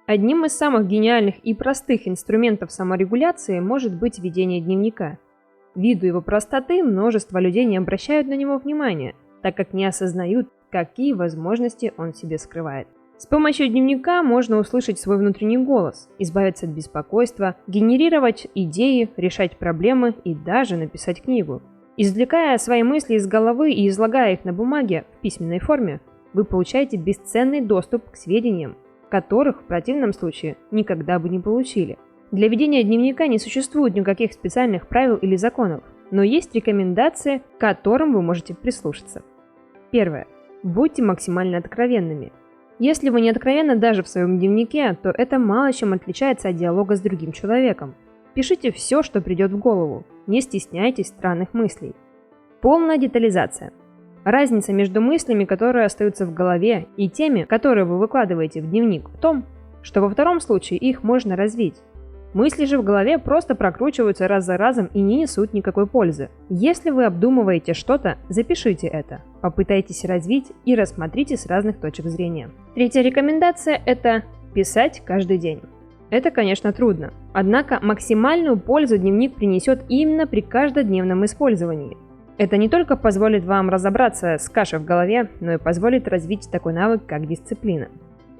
Одним из самых гениальных и простых инструментов саморегуляции может быть ведение дневника. Ввиду его простоты множество людей не обращают на него внимания, так как не осознают, какие возможности он в себе скрывает. С помощью дневника можно услышать свой внутренний голос, избавиться от беспокойства, генерировать идеи, решать проблемы и даже написать книгу. Извлекая свои мысли из головы и излагая их на бумаге в письменной форме, вы получаете бесценный доступ к сведениям, которых в противном случае никогда бы не получили. Для ведения дневника не существует никаких специальных правил или законов, но есть рекомендации, к которым вы можете прислушаться. Первое. Будьте максимально откровенными. Если вы не откровенны даже в своем дневнике, то это мало чем отличается от диалога с другим человеком. Пишите все, что придет в голову, не стесняйтесь странных мыслей. Полная детализация. Разница между мыслями, которые остаются в голове, и теми, которые вы выкладываете в дневник, в том, что во втором случае их можно развить. Мысли же в голове просто прокручиваются раз за разом и не несут никакой пользы. Если вы обдумываете что-то, запишите это, попытайтесь развить и рассмотрите с разных точек зрения. Третья рекомендация – это писать каждый день. Это, конечно, трудно, однако максимальную пользу дневник принесет именно при каждодневном использовании. Это не только позволит вам разобраться с кашей в голове, но и позволит развить такой навык, как дисциплина.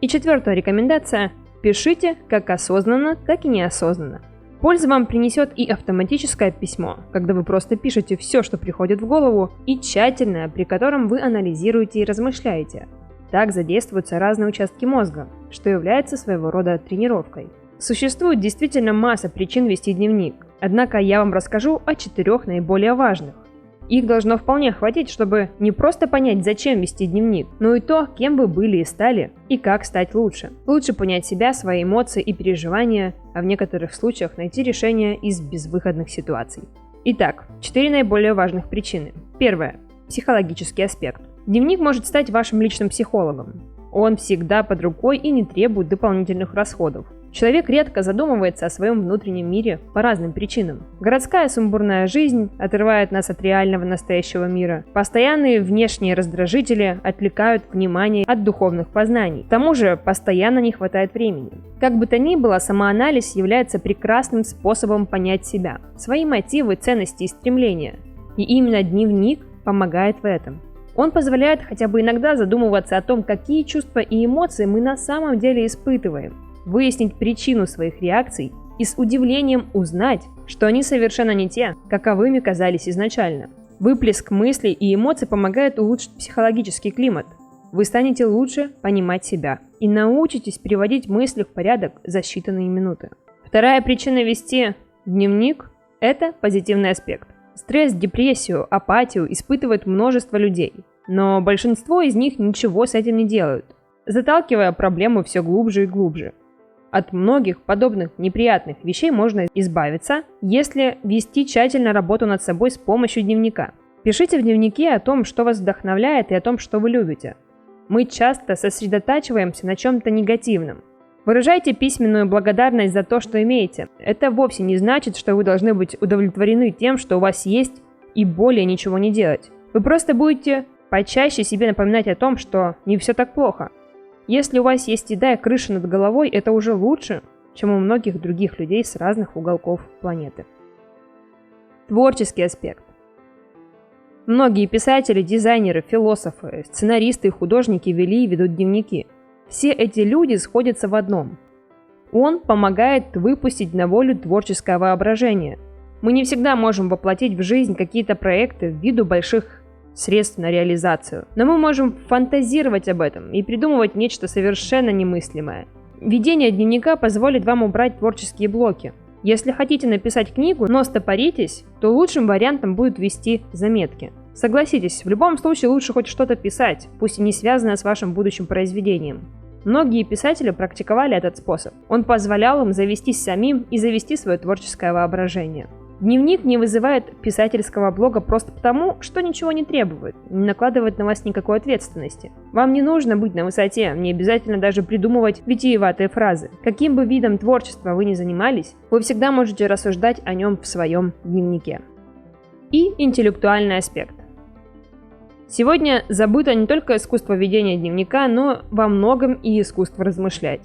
И четвертая рекомендация – пишите как осознанно, так и неосознанно. Пользу вам принесет и автоматическое письмо, когда вы просто пишете все, что приходит в голову, и тщательное, при котором вы анализируете и размышляете. Так задействуются разные участки мозга, что является своего рода тренировкой. Существует действительно масса причин вести дневник, однако я вам расскажу о 4 наиболее важных. Их должно вполне хватить, чтобы не просто понять, зачем вести дневник, но и то, кем вы были и стали, и как стать лучше. Лучше понять себя, свои эмоции и переживания, а в некоторых случаях найти решение из безвыходных ситуаций. Итак, 4 наиболее важных причины. Первое. Психологический аспект. Дневник может стать вашим личным психологом. Он всегда под рукой и не требует дополнительных расходов. Человек редко задумывается о своем внутреннем мире по разным причинам. Городская сумбурная жизнь отрывает нас от реального настоящего мира. Постоянные внешние раздражители отвлекают внимание от духовных познаний. К тому же постоянно не хватает времени. Как бы то ни было, самоанализ является прекрасным способом понять себя, свои мотивы, ценности и стремления. И именно дневник помогает в этом. Он позволяет хотя бы иногда задумываться о том, какие чувства и эмоции мы на самом деле испытываем, выяснить причину своих реакций и с удивлением узнать, что они совершенно не те, каковыми казались изначально. Выплеск мыслей и эмоций помогает улучшить психологический климат. Вы станете лучше понимать себя и научитесь приводить мысли в порядок за считанные минуты. Вторая причина вести дневник – это позитивный аспект. Стресс, депрессию, апатию испытывает множество людей, но большинство из них ничего с этим не делают, заталкивая проблему все глубже и глубже. От многих подобных неприятных вещей можно избавиться, если вести тщательно работу над собой с помощью дневника. Пишите в дневнике о том, что вас вдохновляет, и о том, что вы любите. Мы часто сосредотачиваемся на чем-то негативном. Выражайте письменную благодарность за то, что имеете. Это вовсе не значит, что вы должны быть удовлетворены тем, что у вас есть, и более ничего не делать. Вы просто будете почаще себе напоминать о том, что не все так плохо. Если у вас есть еда и крыша над головой, это уже лучше, чем у многих других людей с разных уголков планеты. Творческий аспект. Многие писатели, дизайнеры, философы, сценаристы и художники вели и ведут дневники. Все эти люди сходятся в одном. Он помогает выпустить на волю творческое воображение. Мы не всегда можем воплотить в жизнь какие-то проекты ввиду больших средств на реализацию, но мы можем фантазировать об этом и придумывать нечто совершенно немыслимое. Ведение дневника позволит вам убрать творческие блоки. Если хотите написать книгу, но стопоритесь, то лучшим вариантом будет вести заметки. Согласитесь, в любом случае лучше хоть что-то писать, пусть и не связанное с вашим будущим произведением. Многие писатели практиковали этот способ. Он позволял им завестись самим и завести свое творческое воображение. Дневник не вызывает писательского блога просто потому, что ничего не требует, не накладывает на вас никакой ответственности. Вам не нужно быть на высоте, не обязательно даже придумывать витиеватые фразы. Каким бы видом творчества вы ни занимались, вы всегда можете рассуждать о нем в своем дневнике. И интеллектуальный аспект. Сегодня забыто не только искусство ведения дневника, но во многом и искусство размышлять.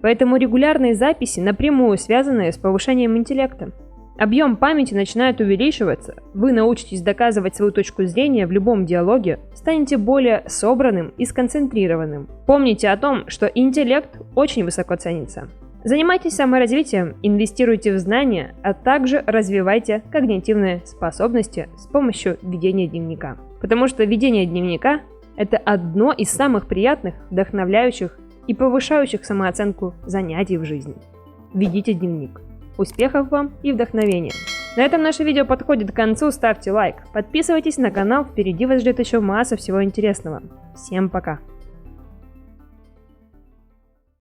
Поэтому регулярные записи напрямую связаны с повышением интеллекта. Объем памяти начинает увеличиваться, вы научитесь доказывать свою точку зрения в любом диалоге, станете более собранным и сконцентрированным. Помните о том, что интеллект очень высоко ценится. Занимайтесь саморазвитием, инвестируйте в знания, а также развивайте когнитивные способности с помощью ведения дневника. Потому что ведение дневника – это одно из самых приятных, вдохновляющих и повышающих самооценку занятий в жизни. Ведите дневник. Успехов вам и вдохновения! На этом наше видео подходит к концу, ставьте лайк, подписывайтесь на канал, впереди вас ждет еще масса всего интересного. Всем пока!